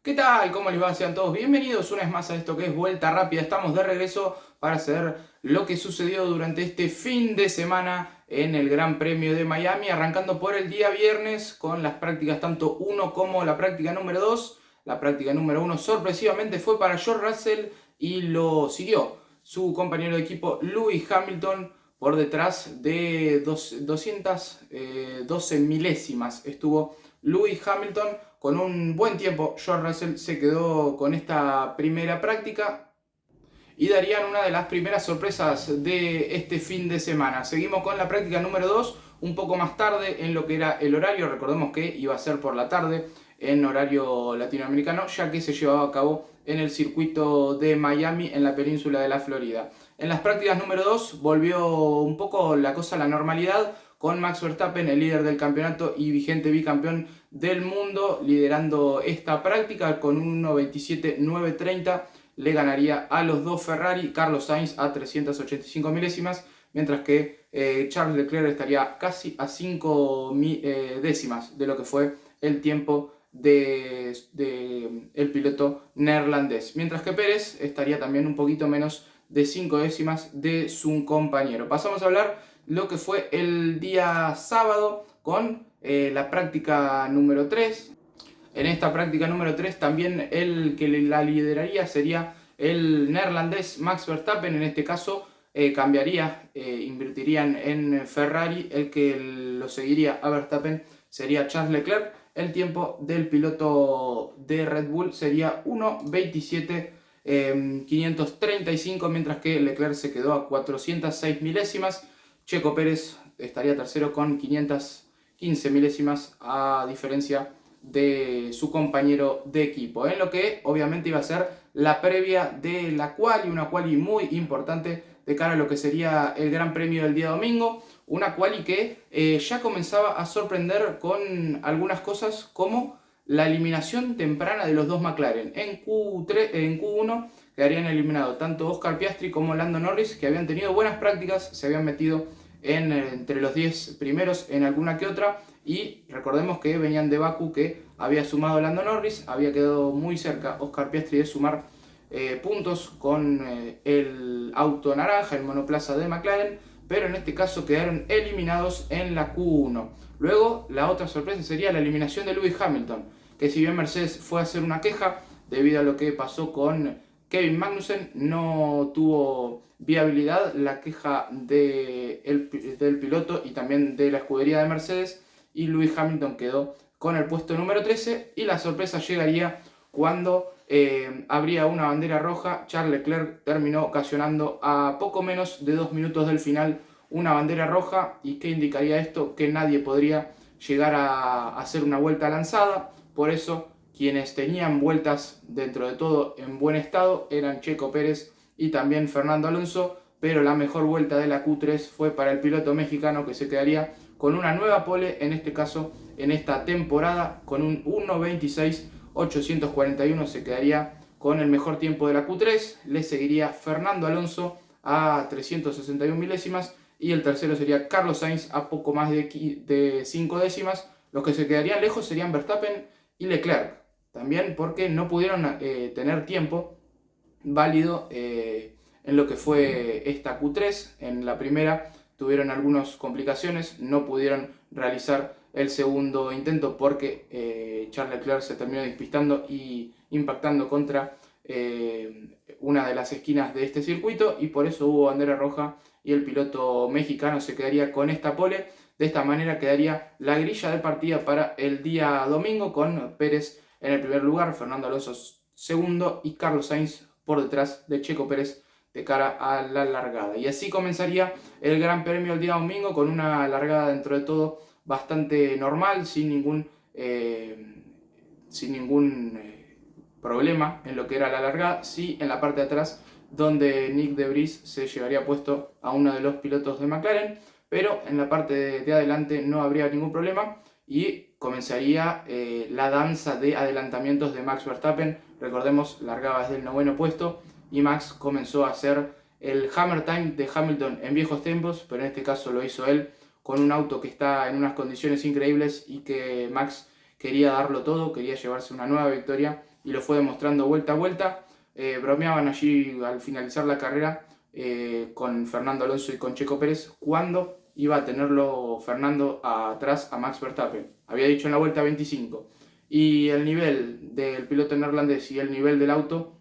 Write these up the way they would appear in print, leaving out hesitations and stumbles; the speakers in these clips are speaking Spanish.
¿Qué tal? ¿Cómo les va? Sean todos bienvenidos una vez más a esto que es Vuelta Rápida. Estamos de regreso para hacer lo que sucedió durante este fin de semana en el Gran Premio de Miami, arrancando por el día viernes con las prácticas tanto 1 como la práctica número 2. La práctica número 1 sorpresivamente fue para George Russell y lo siguió su compañero de equipo Lewis Hamilton por detrás de 212 milésimas. Estuvo Lewis Hamilton con un buen tiempo. George Russell se quedó con esta primera práctica y darían una de las primeras sorpresas de este fin de semana. Seguimos con la práctica número 2, un poco más tarde en lo que era el horario. Recordemos que iba a ser por la tarde en horario latinoamericano, ya que se llevaba a cabo en el circuito de Miami en la península de la Florida. En las prácticas número 2 volvió un poco la cosa a la normalidad, con Max Verstappen, el líder del campeonato y vigente bicampeón del mundo, liderando esta práctica con un 1.27.930. Le ganaría a los dos Ferrari, Carlos Sainz a 385 milésimas, mientras que Charles Leclerc estaría casi a 5 décimas de lo que fue el tiempo de el piloto neerlandés, mientras que Pérez estaría también un poquito menos de 5 décimas de su compañero. Pasamos a hablar lo que fue el día sábado con la práctica número 3. En esta práctica número 3 también el que la lideraría sería el neerlandés Max Verstappen. En este caso cambiaría, invertirían en Ferrari. El que lo seguiría a Verstappen sería Charles Leclerc. El tiempo del piloto de Red Bull sería 1.27.535, mientras que Leclerc se quedó a 406 milésimas. Checo Pérez estaría tercero con 515 milésimas, a diferencia de su compañero de equipo, en lo que obviamente iba a ser la previa de la quali, una quali muy importante de cara a lo que sería el Gran Premio del día domingo, una quali que ya comenzaba a sorprender con algunas cosas como la eliminación temprana de los dos McLaren. En Q1 quedarían eliminados tanto Oscar Piastri como Lando Norris, que habían tenido buenas prácticas, se habían metido entre los 10 primeros en alguna que otra, y recordemos que venían de Baku, que había sumado Lando Norris, había quedado muy cerca Oscar Piastri de sumar puntos con el auto naranja, el monoplaza de McLaren, pero en este caso quedaron eliminados en la Q1. Luego la otra sorpresa sería la eliminación de Lewis Hamilton, que si bien Mercedes fue a hacer una queja debido a lo que pasó con Kevin Magnussen, no tuvo viabilidad la queja del piloto y también de la escudería de Mercedes, y Lewis Hamilton quedó con el puesto número 13, y la sorpresa llegaría cuando habría una bandera roja. Charles Leclerc terminó ocasionando a poco menos de 2 minutos del final una bandera roja. ¿Y qué indicaría esto? Que nadie podría llegar a hacer una vuelta lanzada. Por eso quienes tenían vueltas dentro de todo en buen estado eran Checo Pérez y también Fernando Alonso, pero la mejor vuelta de la Q3 fue para el piloto mexicano, que se quedaría con una nueva pole, en este caso en esta temporada, con un 1.26.841, se quedaría con el mejor tiempo de la Q3. Le seguiría Fernando Alonso a 361 milésimas, y el tercero sería Carlos Sainz a poco más de 5 décimas. Los que se quedarían lejos serían Verstappen y Leclerc, también porque no pudieron tener tiempo válido en lo que fue esta Q3. En la primera tuvieron algunas complicaciones, no pudieron realizar el segundo intento porque Charles Leclerc se terminó despistando y impactando contra una de las esquinas de este circuito, y por eso hubo bandera roja y el piloto mexicano se quedaría con esta pole. De esta manera quedaría la grilla de partida para el día domingo, con Pérez en el primer lugar, Fernando Alonso segundo y Carlos Sainz por detrás de Checo Pérez de cara a la largada. Y así comenzaría el Gran Premio el día domingo, con una largada dentro de todo bastante normal, sin ningún problema en lo que era la largada. Sí, en la parte de atrás, donde Nick de Vries se llevaría puesto a uno de los pilotos de McLaren, pero en la parte de adelante no habría ningún problema, y comenzaría la danza de adelantamientos de Max Verstappen. Recordemos, largaba desde el noveno puesto y Max comenzó a hacer el Hammer Time de Hamilton en viejos tiempos, pero en este caso lo hizo él con un auto que está en unas condiciones increíbles y que Max quería darlo todo, quería llevarse una nueva victoria, y lo fue demostrando vuelta a vuelta. Bromeaban allí al finalizar la carrera con Fernando Alonso y con Checo Pérez cuando iba a tenerlo Fernando atrás a Max Verstappen. Había dicho en la vuelta 25. Y el nivel del piloto neerlandés y el nivel del auto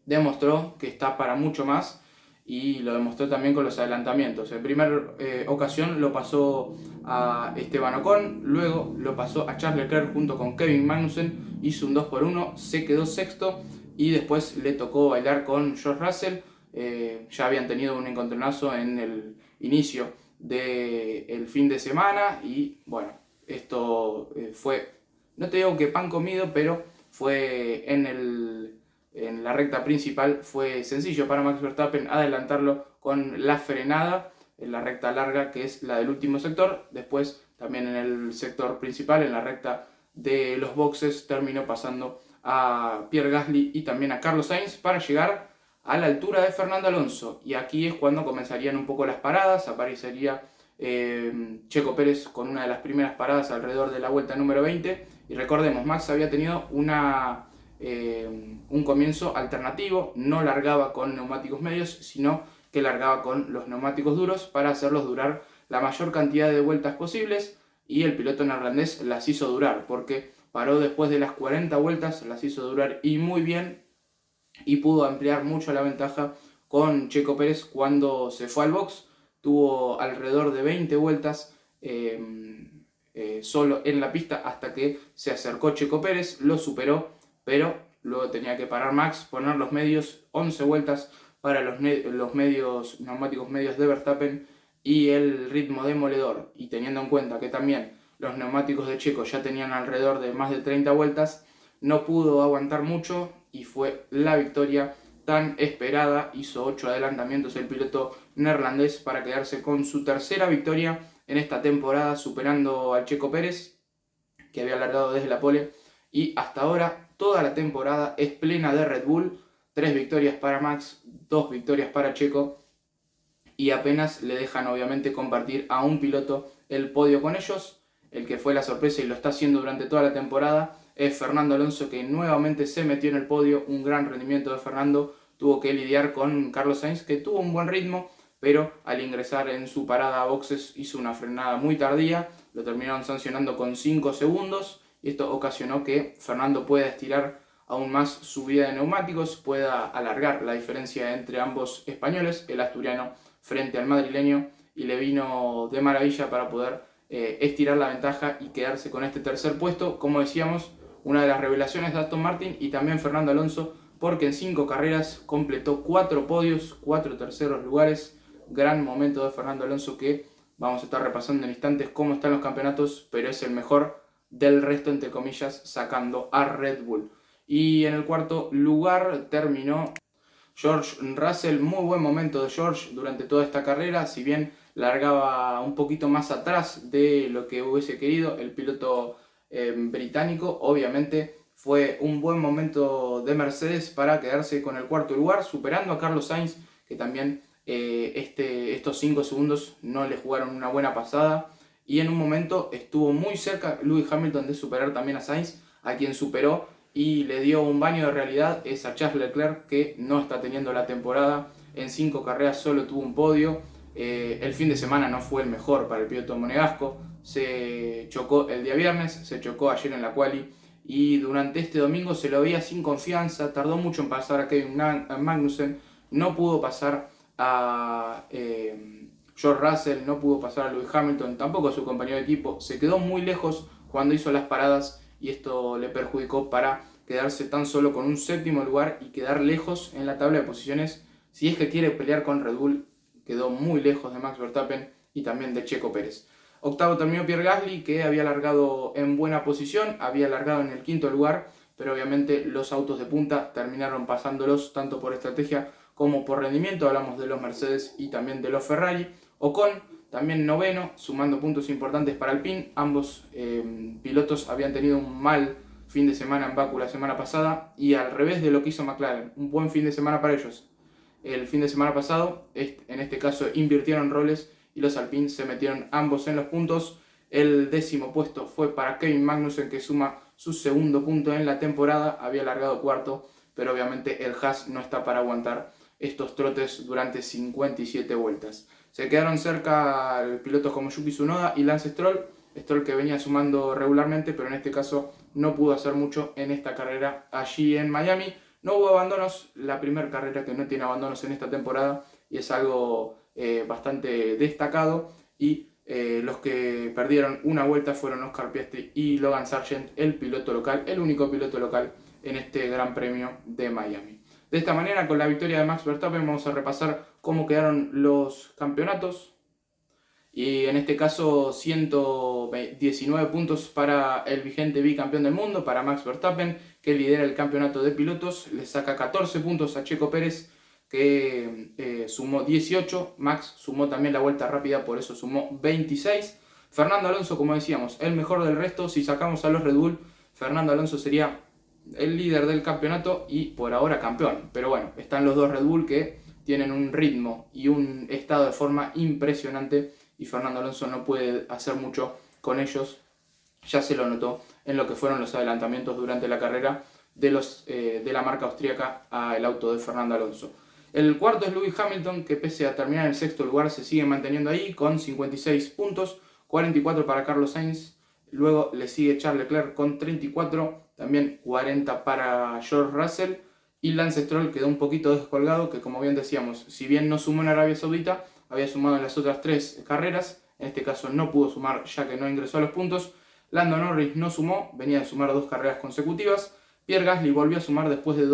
demostró que está para mucho más, y lo demostró también con los adelantamientos. En primera ocasión lo pasó a Esteban Ocon, luego lo pasó a Charles Leclerc junto con Kevin Magnussen, hizo un 2-1, se quedó sexto y después le tocó bailar con George Russell. Ya habían tenido un encontronazo en el inicio del fin de semana y bueno, esto fue, no te digo que pan comido, pero fue en la recta principal fue sencillo para Max Verstappen adelantarlo con la frenada en la recta larga, que es la del último sector. Después también en el sector principal, en la recta de los boxes, terminó pasando a Pierre Gasly y también a Carlos Sainz para llegar a la altura de Fernando Alonso. Y aquí es cuando comenzarían un poco las paradas. Aparecería Checo Pérez con una de las primeras paradas alrededor de la vuelta número 20. Y recordemos, Max había tenido un comienzo alternativo, no largaba con neumáticos medios, sino que largaba con los neumáticos duros para hacerlos durar la mayor cantidad de vueltas posibles, y el piloto neerlandés las hizo durar, porque paró después de las 40 vueltas, las hizo durar y muy bien, y pudo ampliar mucho la ventaja con Checo Pérez cuando se fue al box. Tuvo alrededor de 20 vueltas solo en la pista hasta que se acercó Checo Pérez, lo superó, pero luego tenía que parar Max, poner los medios, 11 vueltas para los neumáticos medios de Verstappen y el ritmo demoledor. Y teniendo en cuenta que también los neumáticos de Checo ya tenían alrededor de más de 30 vueltas, no pudo aguantar mucho y fue la victoria tan esperada. Hizo 8 adelantamientos el piloto neerlandés para quedarse con su tercera victoria en esta temporada, superando al Checo Pérez, que había largado desde la pole, y hasta ahora toda la temporada es plena de Red Bull. 3 victorias para Max, 2 victorias para Checo, y apenas le dejan obviamente compartir a un piloto el podio con ellos. El que fue la sorpresa y lo está haciendo durante toda la temporada es Fernando Alonso, que nuevamente se metió en el podio. Un gran rendimiento de Fernando. Tuvo que lidiar con Carlos Sainz, que tuvo un buen ritmo, pero al ingresar en su parada a boxes hizo una frenada muy tardía. Lo terminaron sancionando con 5 segundos y esto ocasionó que Fernando pueda estirar aún más su vida de neumáticos, pueda alargar la diferencia entre ambos españoles, el asturiano frente al madrileño, y le vino de maravilla para poder estirar la ventaja y quedarse con este tercer puesto. Como decíamos, una de las revelaciones de Aston Martin y también Fernando Alonso, porque en 5 carreras completó 4 podios, 4 terceros lugares. Gran momento de Fernando Alonso, que vamos a estar repasando en instantes cómo están los campeonatos, pero es el mejor del resto, entre comillas, sacando a Red Bull. Y en el cuarto lugar terminó George Russell. Muy buen momento de George durante toda esta carrera, si bien largaba un poquito más atrás de lo que hubiese querido el piloto británico. Obviamente fue un buen momento de Mercedes para quedarse con el cuarto lugar, superando a Carlos Sainz, que también estos 5 segundos no le jugaron una buena pasada, y en un momento estuvo muy cerca Lewis Hamilton de superar también a Sainz, a quien superó y le dio un baño de realidad es a Charles Leclerc, que no está teniendo la temporada. En 5 carreras solo tuvo un podio. El fin de semana no fue el mejor para el piloto monegasco. Se chocó el día viernes, se chocó ayer en la quali, y durante este domingo se lo veía sin confianza. Tardó mucho en pasar a Kevin Magnussen, no pudo pasar a George Russell, no pudo pasar a Lewis Hamilton, tampoco a su compañero de equipo. Se quedó muy lejos cuando hizo las paradas, y esto le perjudicó para quedarse tan solo con un 7º lugar y quedar lejos en la tabla de posiciones. Si es que quiere pelear con Red Bull, quedó muy lejos de Max Verstappen y también de Checo Pérez. Octavo terminó Pierre Gasly, que había largado en buena posición, había largado en el 5º lugar, pero obviamente los autos de punta terminaron pasándolos tanto por estrategia como por rendimiento. Hablamos de los Mercedes y también de los Ferrari. Ocon también noveno, sumando puntos importantes para Alpine. Ambos pilotos habían tenido un mal fin de semana en Bakú la semana pasada, y al revés de lo que hizo McLaren, un buen fin de semana para ellos. El fin de semana pasado, en este caso, invirtieron roles y los Alpine se metieron ambos en los puntos. El 10º puesto fue para Kevin Magnussen, que suma su segundo punto en la temporada, había largado cuarto, pero obviamente el Haas no está para aguantar estos trotes durante 57 vueltas. Se quedaron cerca pilotos como Yuki Tsunoda y Lance Stroll que venía sumando regularmente, pero en este caso no pudo hacer mucho en esta carrera allí en Miami. No hubo abandonos, la primera carrera que no tiene abandonos en esta temporada, y es algo bastante destacado. Y los que perdieron una vuelta fueron Oscar Piastri y Logan Sargent, el piloto local, el único piloto local en este Gran Premio de Miami. De esta manera, con la victoria de Max Verstappen, vamos a repasar cómo quedaron los campeonatos. Y en este caso 119 puntos para el vigente bicampeón del mundo, para Max Verstappen, que lidera el campeonato de pilotos. Le saca 14 puntos a Checo Pérez, que sumó 18. Max sumó también la vuelta rápida, por eso sumó 26. Fernando Alonso, como decíamos, el mejor del resto. Si sacamos a los Red Bull, Fernando Alonso sería el líder del campeonato y por ahora campeón. Pero bueno, están los dos Red Bull que tienen un ritmo y un estado de forma impresionante, y Fernando Alonso no puede hacer mucho con ellos. Ya se lo notó en lo que fueron los adelantamientos durante la carrera de la marca austríaca al auto de Fernando Alonso. El cuarto es Lewis Hamilton, que pese a terminar en el sexto lugar se sigue manteniendo ahí con 56 puntos, 44 para Carlos Sainz. Luego le sigue Charles Leclerc con 34, también 40 para George Russell, y Lance Stroll quedó un poquito descolgado, que como bien decíamos, si bien no sumó en Arabia Saudita, había sumado en las otras 3 carreras. En este caso no pudo sumar ya que no ingresó a los puntos. Lando Norris no sumó, venía de sumar 2 carreras consecutivas. Pierre Gasly volvió a sumar después de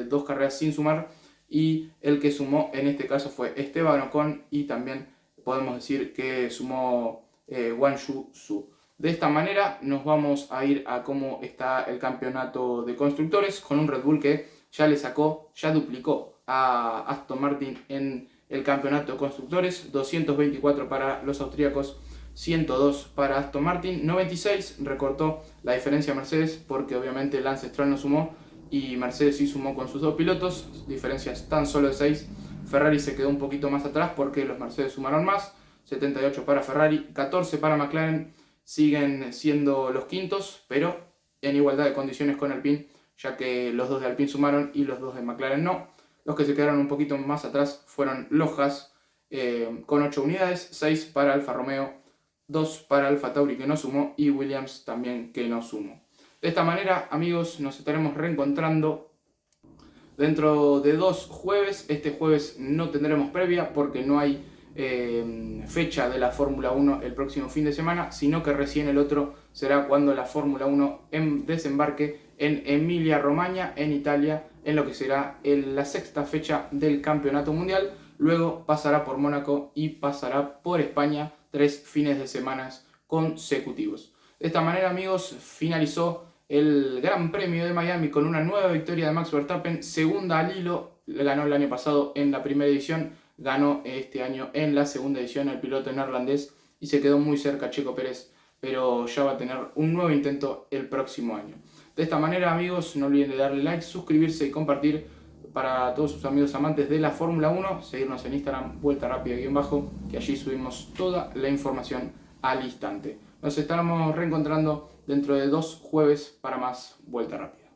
dos carreras sin sumar, y el que sumó en este caso fue Esteban Ocon, y también podemos decir que sumó Guan Yu Zhou. De esta manera nos vamos a ir a cómo está el campeonato de constructores, con un Red Bull que ya duplicó a Aston Martin en el campeonato de constructores. 224 para los austríacos, 102 para Aston Martin, 96 recortó la diferencia a Mercedes, porque obviamente Lance Stroll no sumó y Mercedes sí sumó con sus 2 pilotos, diferencias tan solo de 6. Ferrari se quedó un poquito más atrás porque los Mercedes sumaron más, 78 para Ferrari, 14 para McLaren. Siguen siendo los quintos, pero en igualdad de condiciones con Alpine, ya que los 2 de Alpine sumaron y los 2 de McLaren no. Los que se quedaron un poquito más atrás fueron los Haas, con 8 unidades, 6 para Alfa Romeo, 2 para Alfa Tauri que no sumó, y Williams también que no sumó. De esta manera, amigos, nos estaremos reencontrando dentro de 2 jueves. Este jueves no tendremos previa porque no hay fecha de la Fórmula 1 el próximo fin de semana, sino que recién el otro será cuando la Fórmula 1 desembarque en Emilia Romagna, en Italia, en lo que será la 6ª fecha del Campeonato Mundial. Luego pasará por Mónaco y pasará por España, 3 fines de semana consecutivos. De esta manera, amigos, finalizó el Gran Premio de Miami con una nueva victoria de Max Verstappen, segunda al hilo. Le ganó el año pasado en la primera edición, ganó este año en la segunda edición el piloto neerlandés, y se quedó muy cerca Checo Pérez, pero ya va a tener un nuevo intento el próximo año. De esta manera, amigos, no olviden de darle like, suscribirse y compartir para todos sus amigos amantes de la Fórmula 1, seguirnos en Instagram, Vuelta Rápida _, que allí subimos toda la información al instante. Nos estaremos reencontrando dentro de 2 jueves para más Vuelta Rápida.